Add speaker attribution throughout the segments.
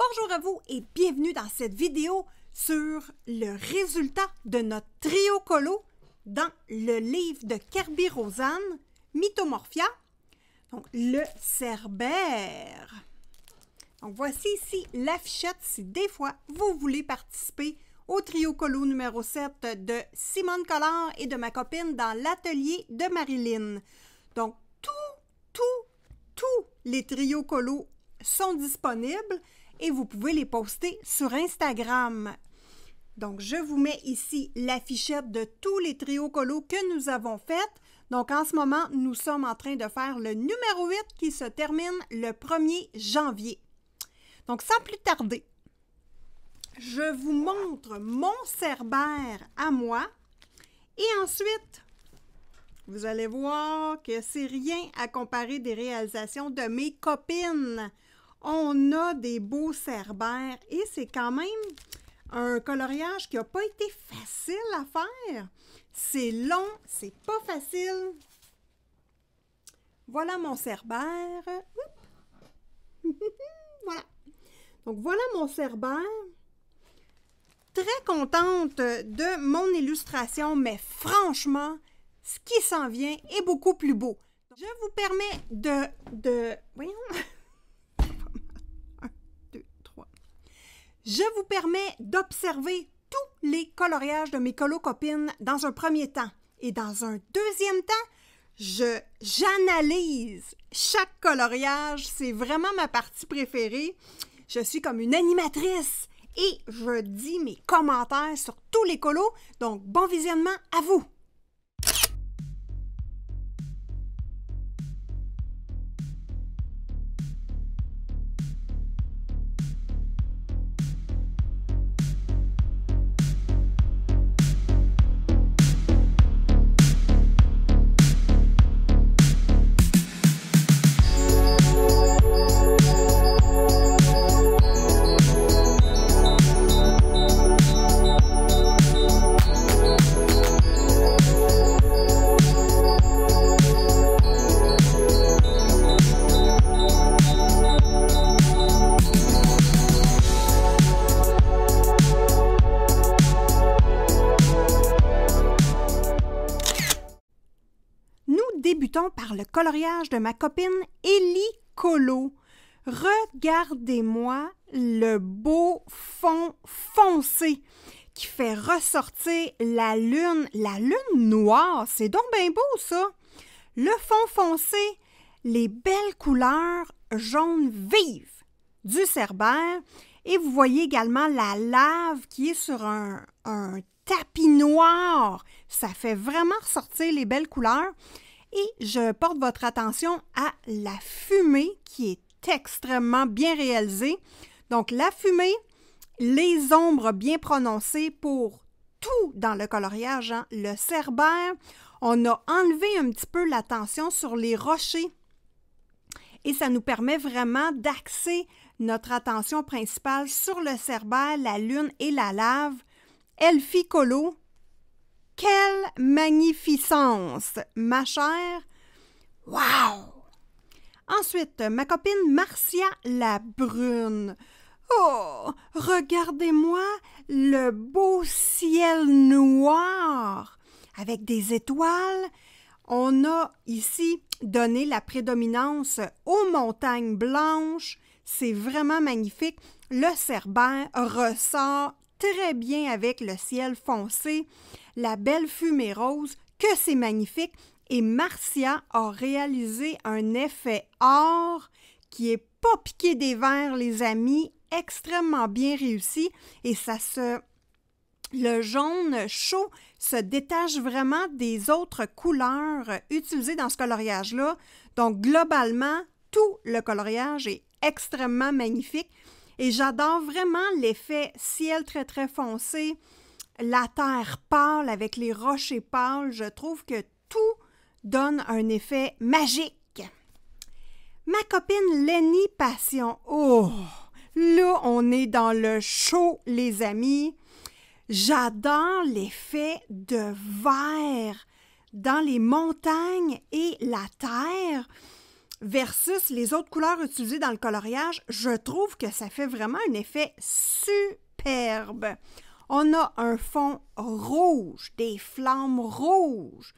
Speaker 1: Bonjour à vous et bienvenue dans cette vidéo sur le résultat de notre trio colo dans le livre de Kerby Rosanne, Mythomorphia, donc le Cerbère. Donc voici ici l'affichette si des fois vous voulez participer au trio colo numéro 7 de Simone Collard et de ma copine dans l'atelier de Marilyn. Donc tous les trios colo sont disponibles et vous pouvez les poster sur Instagram. Donc, je vous mets ici l'affichette de tous les trios colo que nous avons faits. Donc, en ce moment, nous sommes en train de faire le numéro 8 qui se termine le 1er janvier. Donc, sans plus tarder, je vous montre mon Cerbère à moi et ensuite, vous allez voir que c'est rien à comparer des réalisations de mes copines. On a des beaux Cerbères et c'est quand même un coloriage qui n'a pas été facile à faire. C'est long, c'est pas facile. Voilà mon Cerbère. Voilà. Donc voilà mon Cerbère. Très contente de mon illustration, mais franchement, ce qui s'en vient est beaucoup plus beau. Je vous permets voyons. Je vous permets d'observer tous les coloriages de mes colo-copines dans un premier temps. Et dans un deuxième temps, j'analyse chaque coloriage. C'est vraiment ma partie préférée. Je suis comme une animatrice et je dis mes commentaires sur tous les colos. Donc, bon visionnement à vous! Débutons par le coloriage de ma copine Élie Colo. Regardez-moi le beau fond foncé qui fait ressortir la lune noire. C'est donc bien beau ça! Le fond foncé, les belles couleurs jaune vive du Cerbère et vous voyez également la lave qui est sur un tapis noir. Ça fait vraiment ressortir les belles couleurs. Et je porte votre attention à la fumée qui est extrêmement bien réalisée. Donc, la fumée, les ombres bien prononcées pour tout dans le coloriage. Hein. Le Cerbère, on a enlevé un petit peu la tension sur les rochers. Et ça nous permet vraiment d'axer notre attention principale sur le Cerbère, la lune et la lave. Elfie Colo. Quelle magnificence, ma chère! Wow! Ensuite, ma copine Marcia la Brune. Oh, regardez-moi le beau ciel noir avec des étoiles. On a ici donné la prédominance aux montagnes blanches. C'est vraiment magnifique. Le Cerbère ressort très bien avec le ciel foncé, la belle fumée rose, que c'est magnifique. Et Marcia a réalisé un effet or qui est pas piqué des verres, les amis, extrêmement bien réussi. Et le jaune chaud se détache vraiment des autres couleurs utilisées dans ce coloriage-là. Donc, globalement, tout le coloriage est extrêmement magnifique. Et j'adore vraiment l'effet ciel très, très foncé, la terre pâle avec les rochers pâles. Je trouve que tout donne un effet magique. Ma copine Lenny Passion. Oh, là, on est dans le chaud, les amis. J'adore l'effet de vert dans les montagnes et la terre. versus les autres couleurs utilisées dans le coloriage, je trouve que ça fait vraiment un effet superbe. On a un fond rouge, des flammes rouges,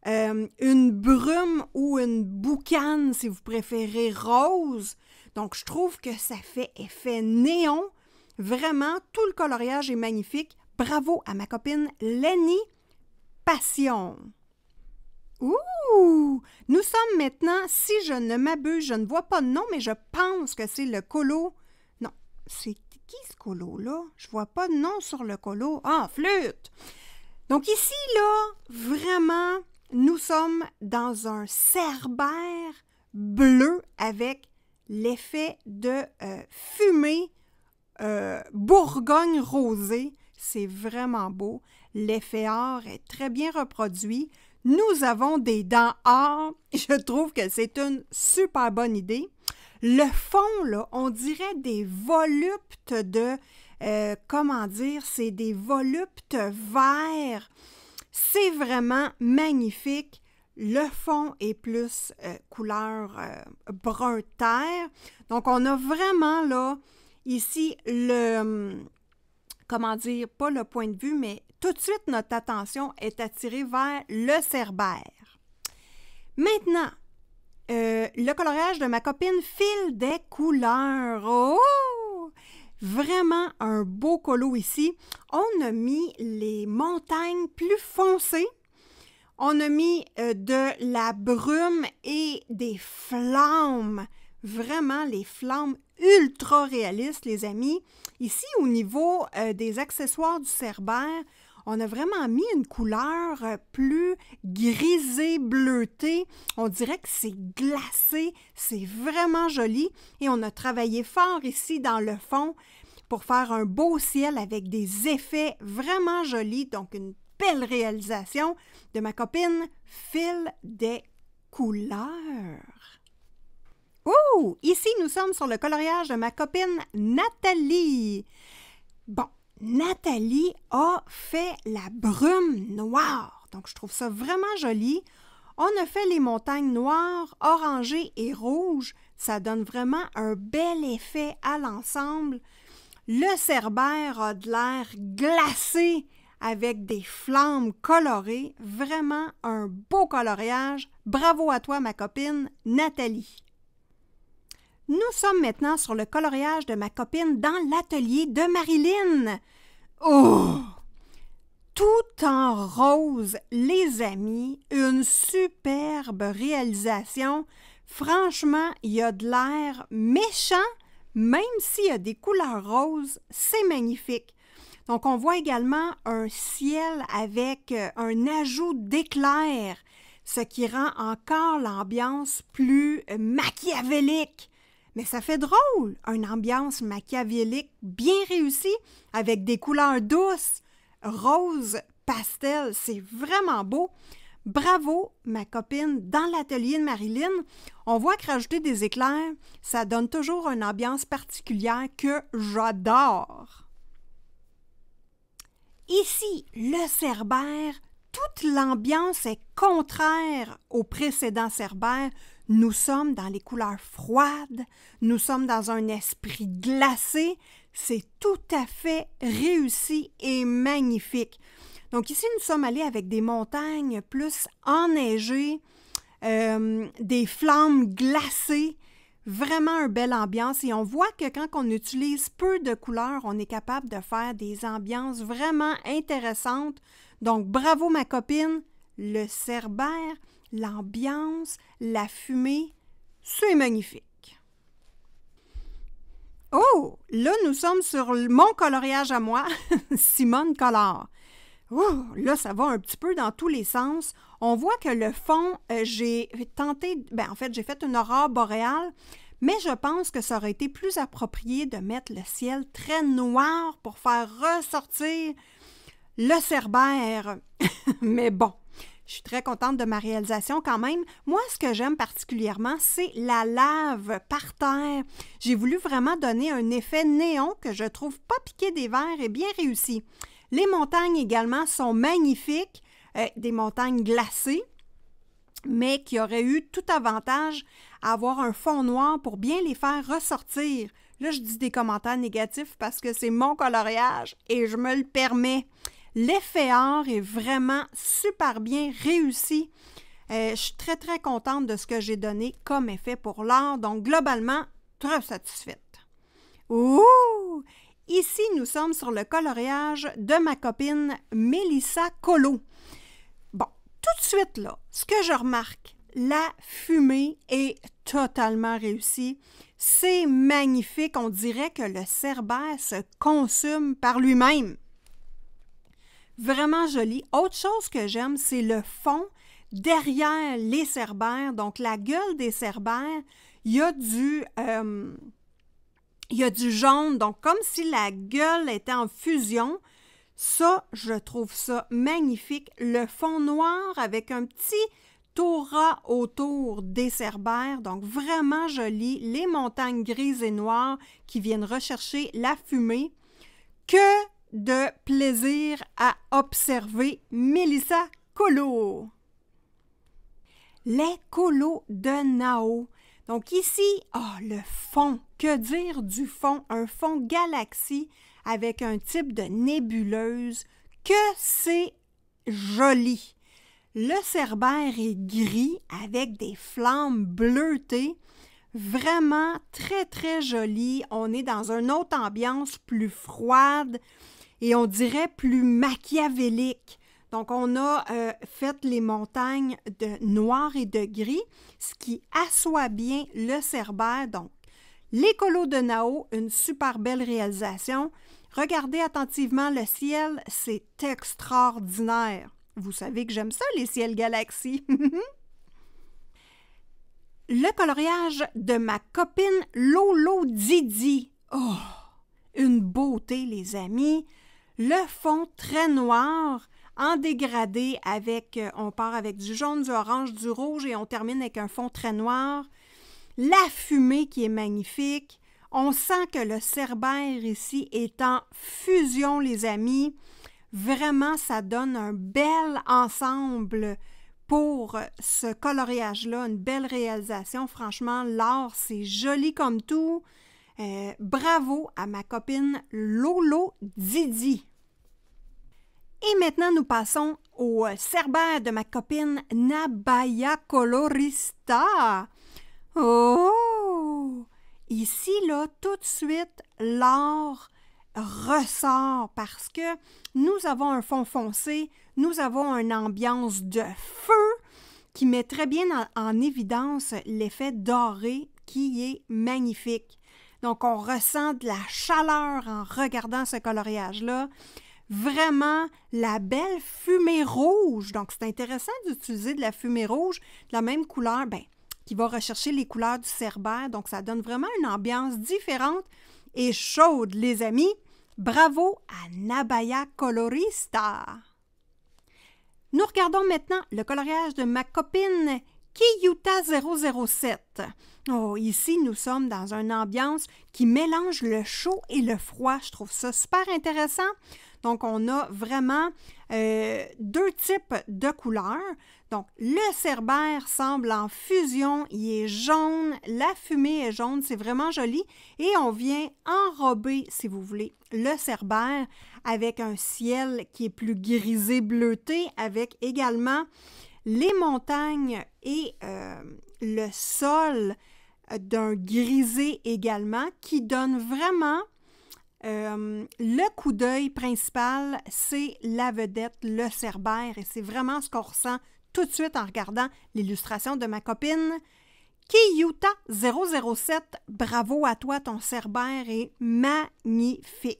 Speaker 1: une brume ou une boucane, si vous préférez, rose. Donc, je trouve que ça fait effet néon. Vraiment, tout le coloriage est magnifique. Bravo à ma copine Lenny Passion. Ouh! Nous sommes maintenant, si je ne m'abuse, je ne vois pas de nom, mais je pense que c'est le colo. Non, c'est qui ce colo-là? Je vois pas de nom sur le colo. Ah, flûte! Donc ici, là, vraiment, nous sommes dans un cerbère bleu avec l'effet de fumée Bourgogne rosée. C'est vraiment beau. L'effet or est très bien reproduit. Nous avons des dents or. Je trouve que c'est une super bonne idée. Le fond, là, on dirait des voluptes de... comment dire? C'est des voluptes verts. C'est vraiment magnifique. Le fond est plus couleur brun terre. Donc, on a vraiment, là, ici, le... comment dire? Pas le point de vue, mais tout de suite, notre attention est attirée vers le cerbère. Maintenant, le coloriage de ma copine file des couleurs. Oh! Vraiment un beau colo ici. On a mis les montagnes plus foncées. On a mis de la brume et des flammes. Vraiment, les flammes ultra réalistes, les amis. Ici, au niveau des accessoires du cerbère, on a vraiment mis une couleur plus grisée, bleutée. On dirait que c'est glacé, c'est vraiment joli. Et on a travaillé fort ici dans le fond pour faire un beau ciel avec des effets vraiment jolis. Donc, une belle réalisation de ma copine Fil des couleurs. Ouh! Ici, nous sommes sur le coloriage de ma copine Nathalie. Bon, Nathalie a fait la brume noire. Donc, je trouve ça vraiment joli. On a fait les montagnes noires, orangées et rouges. Ça donne vraiment un bel effet à l'ensemble. Le cerbère a de l'air glacé avec des flammes colorées. Vraiment un beau coloriage. Bravo à toi, ma copine Nathalie. Nous sommes maintenant sur le coloriage de ma copine dans l'atelier de Marilyn. Oh! Tout en rose, les amis, une superbe réalisation. Franchement, il y a de l'air méchant, même s'il y a des couleurs roses, c'est magnifique. Donc, on voit également un ciel avec un ajout d'éclairs, ce qui rend encore l'ambiance plus machiavélique. Mais ça fait drôle, une ambiance machiavélique bien réussie, avec des couleurs douces, rose, pastel, c'est vraiment beau. Bravo, ma copine, dans l'atelier de Marilyn. On voit que rajouter des éclairs, ça donne toujours une ambiance particulière que j'adore. Ici, le cerbère, toute l'ambiance est contraire au précédent cerbère. Nous sommes dans les couleurs froides, nous sommes dans un esprit glacé. C'est tout à fait réussi et magnifique. Donc ici, nous sommes allés avec des montagnes plus enneigées, des flammes glacées, vraiment une belle ambiance. Et on voit que quand on utilise peu de couleurs, on est capable de faire des ambiances vraiment intéressantes. Donc bravo ma copine, le cerbère, l'ambiance, la fumée, c'est magnifique. Oh, là, nous sommes sur mon coloriage à moi, Simone Color. Oh, là, ça va un petit peu dans tous les sens. On voit que le fond, j'ai tenté, en fait, j'ai fait une aurore boréale, mais je pense que ça aurait été plus approprié de mettre le ciel très noir pour faire ressortir le cerbère. Mais bon. Je suis très contente de ma réalisation quand même. Moi, ce que j'aime particulièrement, c'est la lave par terre. J'ai voulu vraiment donner un effet néon que je trouve pas piqué des verres et bien réussi. Les montagnes également sont magnifiques, des montagnes glacées, mais qui auraient eu tout avantage à avoir un fond noir pour bien les faire ressortir. Là, je dis des commentaires négatifs parce que c'est mon coloriage et je me le permets. L'effet art est vraiment super bien réussi. Je suis très, très contente de ce que j'ai donné comme effet pour l'art. Donc, globalement, très satisfaite. Ouh! Ici, nous sommes sur le coloriage de ma copine Mélissa Colo. Bon, tout de suite, là, ce que je remarque, la fumée est totalement réussie. C'est magnifique. On dirait que le cerbère se consume par lui-même. Vraiment joli. Autre chose que j'aime, c'est le fond derrière les cerbères. Donc, la gueule des cerbères, il y a du jaune. Donc, comme si la gueule était en fusion. Ça, je trouve ça magnifique. Le fond noir avec un petit Torah autour des cerbères, donc vraiment joli. Les montagnes grises et noires qui viennent rechercher la fumée. Que de plaisir à observer Mélissa Colo. Les colos de Nao. Donc ici, le fond. Que dire du fond? Un fond galaxie avec un type de nébuleuse. Que c'est joli! Le cerbère est gris avec des flammes bleutées. Vraiment très, très joli. On est dans une autre ambiance plus froide et on dirait plus machiavélique. Donc, on a fait les montagnes de noir et de gris, ce qui assoit bien le cerbère. Donc, les colos de Nao, une super belle réalisation. Regardez attentivement le ciel, c'est extraordinaire. Vous savez que j'aime ça, les ciels galaxies. Le coloriage de ma copine Lolo Didi. Oh, une beauté, les amis. Le fond très noir, en dégradé avec, on part avec du jaune, du orange, du rouge et on termine avec un fond très noir. La fumée qui est magnifique. On sent que le cerbère ici est en fusion, les amis. Vraiment, ça donne un bel ensemble pour ce coloriage-là, une belle réalisation. Franchement, l'art, c'est joli comme tout. Bravo à ma copine Lolo Didi. Et maintenant, nous passons au cerbère de ma copine Nabaya Colorista. Oh! Ici, là, tout de suite, l'art ressort parce que nous avons un fond foncé, nous avons une ambiance de feu qui met très bien en évidence l'effet doré qui est magnifique. Donc, on ressent de la chaleur en regardant ce coloriage-là. Vraiment, la belle fumée rouge. Donc, c'est intéressant d'utiliser de la fumée rouge de la même couleur, qui va rechercher les couleurs du cerbère. Donc, ça donne vraiment une ambiance différente et chaude, les amis. Bravo à Nabaya Colorista. Nous regardons maintenant le coloriage de ma copine Kiyuta 007. Oh, ici, nous sommes dans une ambiance qui mélange le chaud et le froid. Je trouve ça super intéressant. Donc, on a vraiment deux types de couleurs. Donc, le cerbère semble en fusion, il est jaune, la fumée est jaune, c'est vraiment joli. Et on vient enrober, si vous voulez, le cerbère avec un ciel qui est plus grisé bleuté, avec également les montagnes et le sol d'un grisé également, qui donne vraiment le coup d'œil principal, c'est la vedette, le cerbère, et c'est vraiment ce qu'on ressent tout de suite en regardant l'illustration de ma copine Kiyuta 007. Bravo à toi, ton cerbère est magnifique.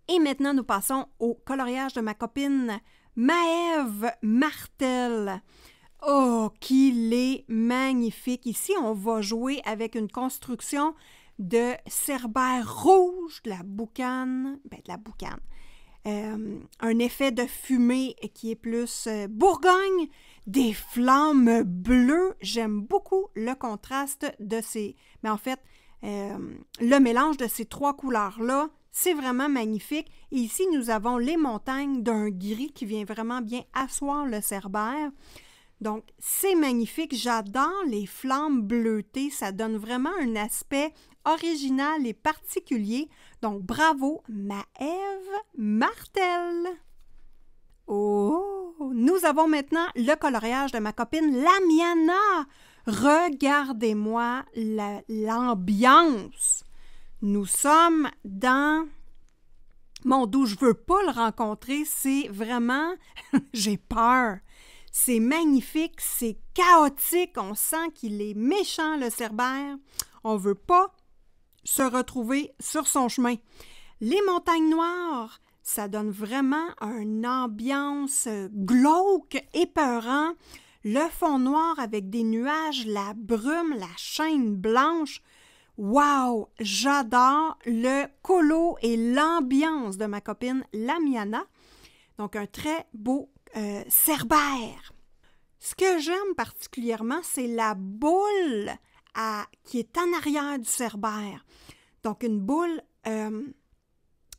Speaker 1: Et maintenant, nous passons au coloriage de ma copine Maëve Martel. Oh, qu'il est magnifique! Ici, on va jouer avec une construction de cerbère rouge, de la boucane, un effet de fumée qui est plus Bourgogne, des flammes bleues. J'aime beaucoup le contraste de ces... Mais en fait, le mélange de ces trois couleurs-là, c'est vraiment magnifique. Et ici, nous avons les montagnes d'un gris qui vient vraiment bien asseoir le cerbère. Donc, c'est magnifique. J'adore les flammes bleutées. Ça donne vraiment un aspect original et particulier. Donc, bravo, Maëve Martel! Oh! Nous avons maintenant le coloriage de ma copine Lamiana. Regardez-moi l'ambiance. Nous sommes dans... Mon Dieu, je veux pas le rencontrer. C'est vraiment... J'ai peur. C'est magnifique, c'est chaotique. On sent qu'il est méchant, le Cerbère. On veut pas se retrouver sur son chemin. Les montagnes noires, ça donne vraiment une ambiance glauque, épeurant. Le fond noir avec des nuages, la brume, la chaîne blanche. Wow! J'adore le colo et l'ambiance de ma copine Lamiana. Donc, un très beau Cerbère. Ce que j'aime particulièrement, c'est la boule qui est en arrière du Cerbère. Donc, une boule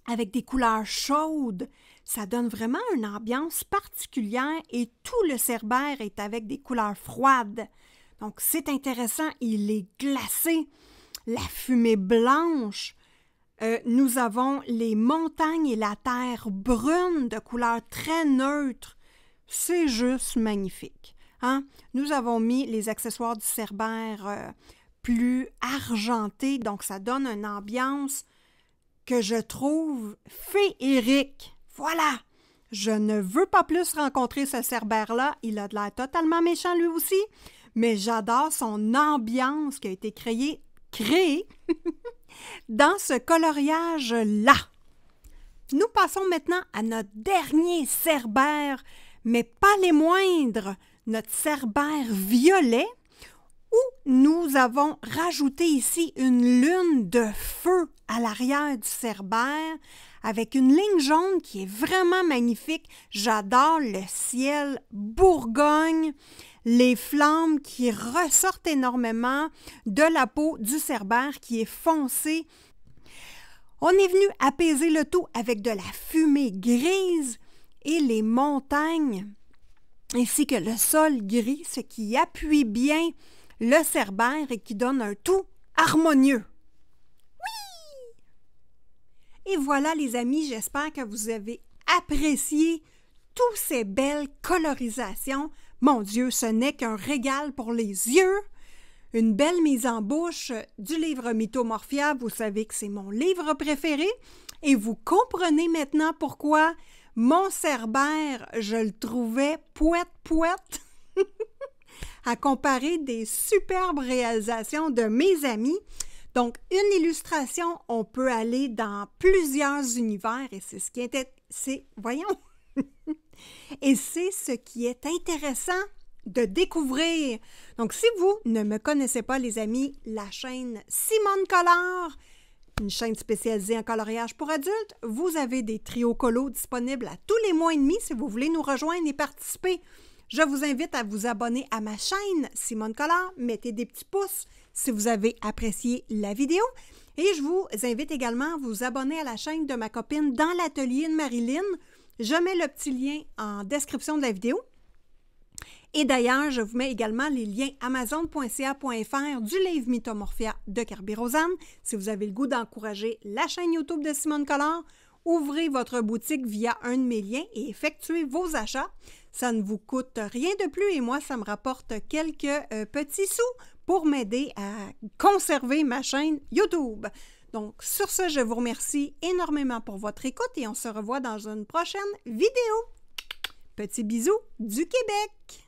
Speaker 1: avec des couleurs chaudes. Ça donne vraiment une ambiance particulière et tout le Cerbère est avec des couleurs froides. Donc, c'est intéressant. Il est glacé. La fumée blanche. Nous avons les montagnes et la terre brune de couleur très neutre. C'est juste magnifique. Hein? Nous avons mis les accessoires du Cerbère plus argentés, donc ça donne une ambiance que je trouve féerique. Voilà! Je ne veux pas plus rencontrer ce Cerbère-là. Il a de l'air totalement méchant lui aussi, mais j'adore son ambiance qui a été créée dans ce coloriage-là. Nous passons maintenant à notre dernier Cerbère, mais pas les moindres, notre Cerbère violet, où nous avons rajouté ici une lune de feu à l'arrière du Cerbère, avec une ligne jaune qui est vraiment magnifique. J'adore le ciel Bourgogne, les flammes qui ressortent énormément de la peau du Cerbère qui est foncée. On est venu apaiser le tout avec de la fumée grise et les montagnes, ainsi que le sol gris, ce qui appuie bien le Cerbère et qui donne un tout harmonieux. Oui! Et voilà les amis, j'espère que vous avez apprécié toutes ces belles colorisations. Mon Dieu, ce n'est qu'un régal pour les yeux. Une belle mise en bouche du livre Mythomorphia. Vous savez que c'est mon livre préféré et vous comprenez maintenant pourquoi mon Cerbère, je le trouvais poète à comparer des superbes réalisations de mes amis. Donc, une illustration, on peut aller dans plusieurs univers et c'est ce qui était... Voyons! Et c'est ce qui est intéressant de découvrir. Donc, si vous ne me connaissez pas, les amis, la chaîne Simone Collard, une chaîne spécialisée en coloriage pour adultes, vous avez des trios colos disponibles à tous les mois et demi si vous voulez nous rejoindre et participer. Je vous invite à vous abonner à ma chaîne Simone Collard, mettez des petits pouces si vous avez apprécié la vidéo et je vous invite également à vous abonner à la chaîne de ma copine Dans l'atelier de Marilyn. Je mets le petit lien en description de la vidéo. Et d'ailleurs, je vous mets également les liens amazon.ca.fr du livre Mythomorphia de Kerby Rosanne. Si vous avez le goût d'encourager la chaîne YouTube de Simone Collard, ouvrez votre boutique via un de mes liens et effectuez vos achats. Ça ne vous coûte rien de plus et moi, ça me rapporte quelques petits sous pour m'aider à conserver ma chaîne YouTube. Donc, sur ce, je vous remercie énormément pour votre écoute et on se revoit dans une prochaine vidéo. Petits bisous du Québec!